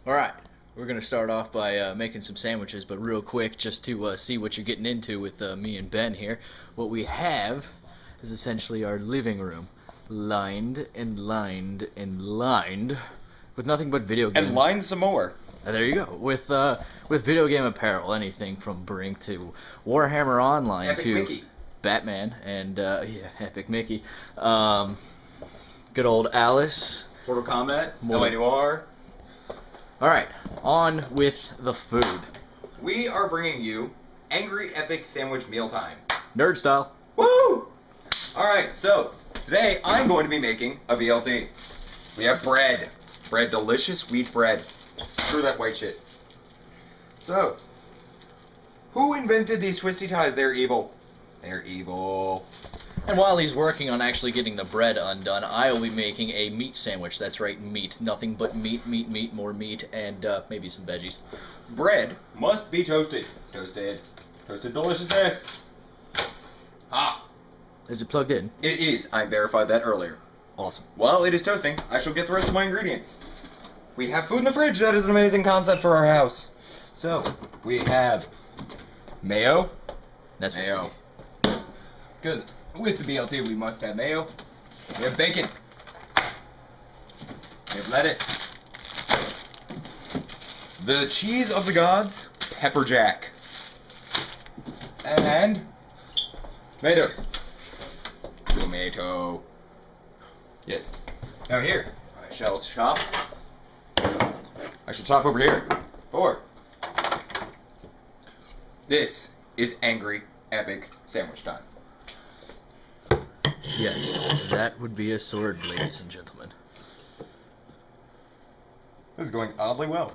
Alright, we're going to start off by making some sandwiches, but real quick, just to see what you're getting into with me and Ben here. What we have is essentially our living room, lined and lined and lined with nothing but video games. And lined some more. There you go. With video game apparel, anything from Brink to Warhammer Online Epic to Mickey. Batman and yeah, Epic Mickey. Good old Alice. Mortal Kombat. LA Noire. Alright, on with the food. We are bringing you Angry Epic Sandwich Mealtime. Nerd style. Woo! Alright, so today I'm going to be making a BLT. We have bread. Bread, delicious wheat bread. Screw that white shit. So, who invented these twisty ties? They're evil. They're evil. And while he's working on actually getting the bread undone, I'll be making a meat sandwich. That's right, meat. Nothing but meat, meat, meat, more meat, and maybe some veggies. Bread must be toasted. Toasted. Toasted deliciousness. Ah. Is it plugged in? It is. I verified that earlier. Awesome. While it is toasting, I shall get the rest of my ingredients. We have food in the fridge. That is an amazing concept for our house. So, we have mayo. Necessary. Mayo. Because with the BLT, we must have mayo. We have bacon. We have lettuce. The cheese of the gods, pepper jack. And tomatoes. Tomato. Yes. Now here, I shall chop. I shall chop over here. This is Angry Epic Sandwich time. Yes, that would be a sword, ladies and gentlemen. This is going oddly well.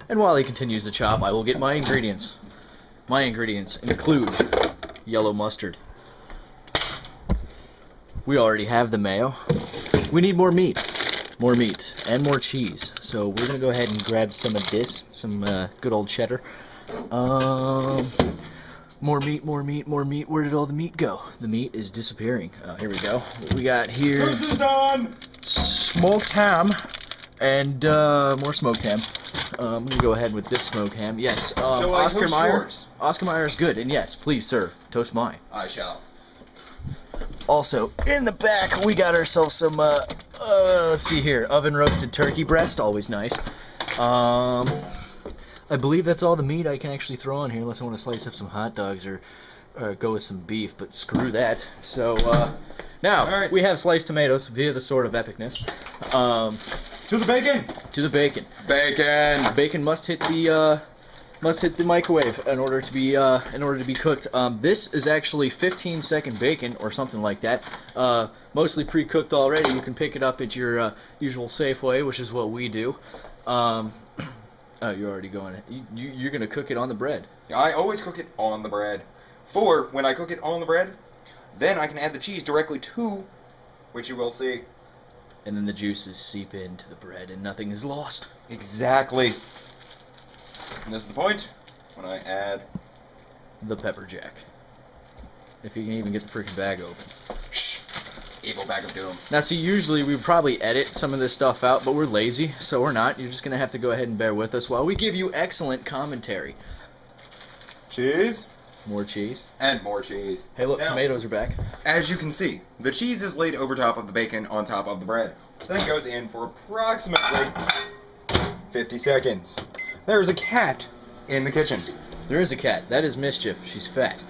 And while he continues to chop, I will get my ingredients. My ingredients include yellow mustard. We already have the mayo. We need more meat. More meat and more cheese. So we're going to go ahead and grab some of this. Some good old cheddar. More meat, more meat, more meat. Where did all the meat go? The meat is disappearing. Here we go. What we got here? This is done! Smoked ham. And more smoked ham. I'm going to go ahead with this smoked ham. Yes, So Oscar toast Mayer. yours. Oscar Mayer is good. And yes, please, sir, toast mine. I shall. Also, in the back, we got ourselves some, let's see here, oven roasted turkey breast, always nice. I believe that's all the meat I can actually throw on here, unless I want to slice up some hot dogs or go with some beef, but screw that. So, now, we have sliced tomatoes via the sword of epicness. To the bacon! To the bacon. Bacon! Bacon must hit the microwave in order to be cooked. This is actually 15-second bacon or something like that. Mostly pre-cooked already. You can pick it up at your usual Safeway, which is what we do. Oh, you're already going. You're gonna cook it on the bread. I always cook it on the bread. For when I cook it on the bread, then I can add the cheese directly to, which you will see. And then the juices seep into the bread and nothing is lost. Exactly. And this is the point when I add the pepper jack. If you can even get the freaking bag open. Shh. Evil bag of doom. Now see, usually we probably edit some of this stuff out, but we're lazy, so we're not. You're just going to have to go ahead and bear with us while we give you excellent commentary. Cheese. More cheese. And more cheese. Hey look, now, tomatoes are back. As you can see, the cheese is laid over top of the bacon on top of the bread. Then it goes in for approximately 50 seconds. There's a cat in the kitchen. There is a cat. That is Mischief. She's fat.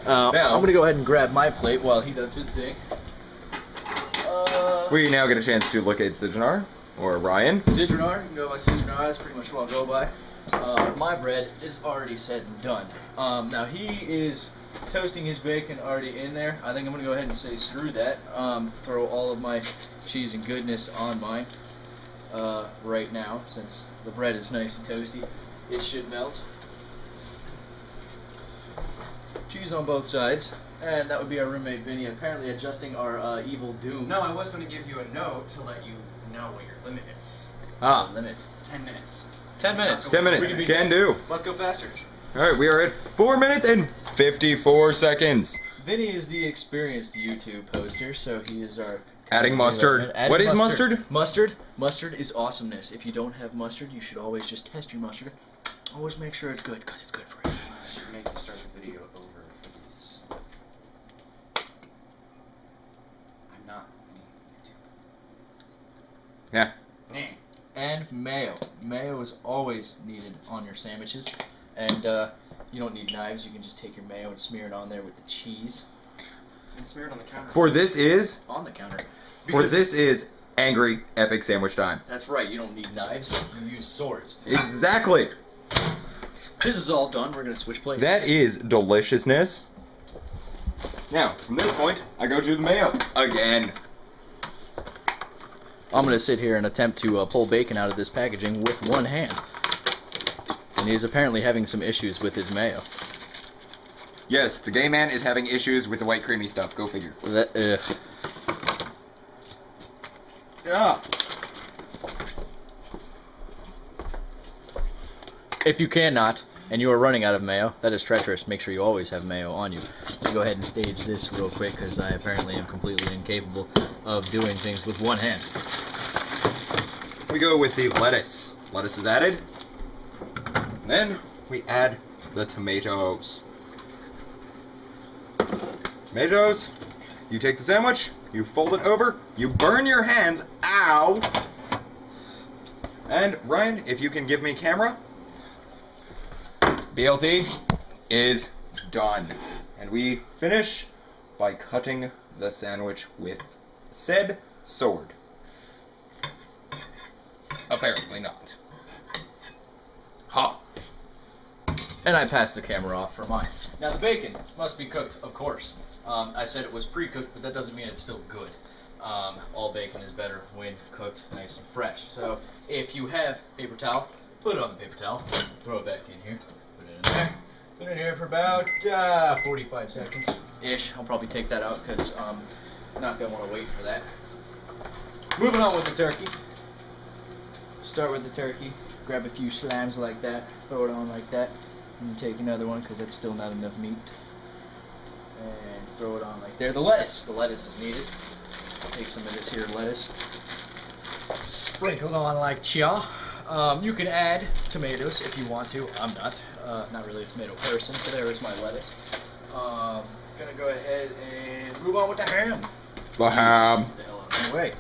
I'm going to go ahead and grab my plate while he does his thing. We now get a chance to look at Sidjanar, or Ryan. Sidjanar, you can go by Sidjanar. That's pretty much what I'll go by. My bread is already said and done. Now he is toasting his bacon already in there. I think I'm going to go ahead and say screw that. Throw all of my cheese and goodness on mine right now, since the bread is nice and toasty. It should melt. Cheese on both sides. And that would be our roommate Vinny, apparently adjusting our evil doom. No, I was going to give you a note to let you know what your limit is. Limit. 10 minutes. 10 minutes. 10 minutes. Can do. Let's go faster. Alright, we are at 4 minutes and 54 seconds. Vinny is the experienced YouTube poster, so he is our... Adding mustard. What is mustard? Mustard is awesomeness. If you don't have mustard, you should always just test your mustard. Always make sure it's good, because it's good for you. I should make you start the video over for these. I'm not any Yeah. YouTube. And mayo. Mayo is always needed on your sandwiches. And you don't need knives. You can just take your mayo and smear it on there with the cheese. And smear it on the counter. For this is On the counter. angry epic sandwich time. That's right. You don't need knives. You use swords. Exactly. This is all done. We're going to switch places. That is deliciousness. Now, from this point, I go to the mayo again. I'm going to sit here and attempt to pull bacon out of this packaging with one hand. And he's apparently having some issues with his mayo. Yes, the gay man is having issues with the white creamy stuff. Go figure. Yeah. If you cannot, and you are running out of mayo, that is treacherous. Make sure you always have mayo on you. I'll go ahead and stage this real quick, because I apparently am completely incapable of doing things with one hand. We go with the lettuce. Lettuce is added. Then we add the tomatoes. Tomatoes. You take the sandwich, you fold it over, you burn your hands. Ow! And Ryan, if you can give me camera. BLT is done. And we finish by cutting the sandwich with said sword. Apparently not. Ha! And I passed the camera off for mine. Now the bacon must be cooked, of course. I said it was pre-cooked, but that doesn't mean it's still good. All bacon is better when cooked nice and fresh. So if you have paper towel, put it on the paper towel, throw it back in here, put it in there, put it in here for about 45 seconds-ish. I'll probably take that out because I'm not going to want to wait for that. Moving on with the turkey. Start with the turkey, grab a few slams like that, throw it on like that, and take another one because that's still not enough meat. And throw it on like there. The lettuce is needed. Take some of this here lettuce, sprinkle it on like chia. You can add tomatoes if you want to. I'm not really a tomato person, so there is my lettuce. Gonna go ahead and move on with the ham. The ham. Get the hell out of my way.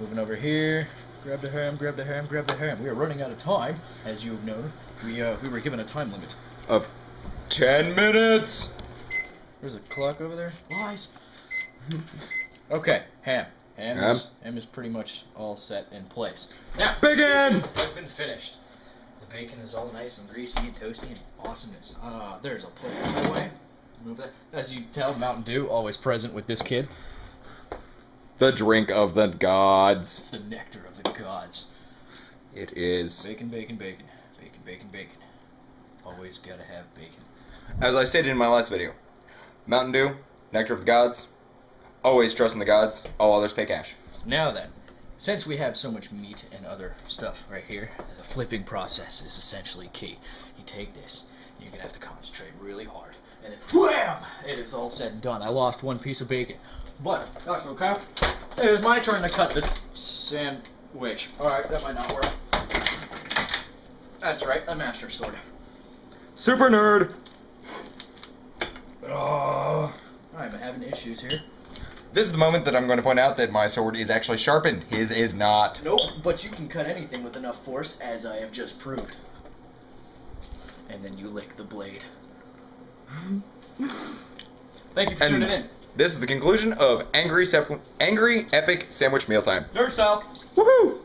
Moving over here. Grab the ham, grab the ham, grab the ham. We are running out of time, as you have known. We were given a time limit Of 10 minutes. There's a clock over there. Lies. Okay, ham. Ham is pretty much all set in place. Now, Bacon! has been finished. The bacon is all nice and greasy and toasty and awesomeness. There's a plate on my way. Move that. As you can tell, Mountain Dew always present with this kid. The drink of the gods. It's the nectar of the gods. It is. Bacon, bacon, bacon. Bacon, bacon, bacon. Always gotta have bacon. As I stated in my last video, Mountain Dew, nectar of the gods. Always trust in the gods. All others pay cash. Now then, since we have so much meat and other stuff right here, the flipping process is essentially key. You take this, you're gonna have to concentrate really hard, and then wham! It is all said and done. I lost one piece of bacon. But, that's okay. It is my turn to cut the sandwich. Alright, that might not work. That's right, a master sword. Super nerd. Oh, I'm having issues here. This is the moment that I'm going to point out that my sword is actually sharpened. His is not. Nope, but you can cut anything with enough force, as I have just proved. And then you lick the blade. Thank you for tuning in. This is the conclusion of Angry Epic Sandwich Mealtime. Nerd style. Woohoo!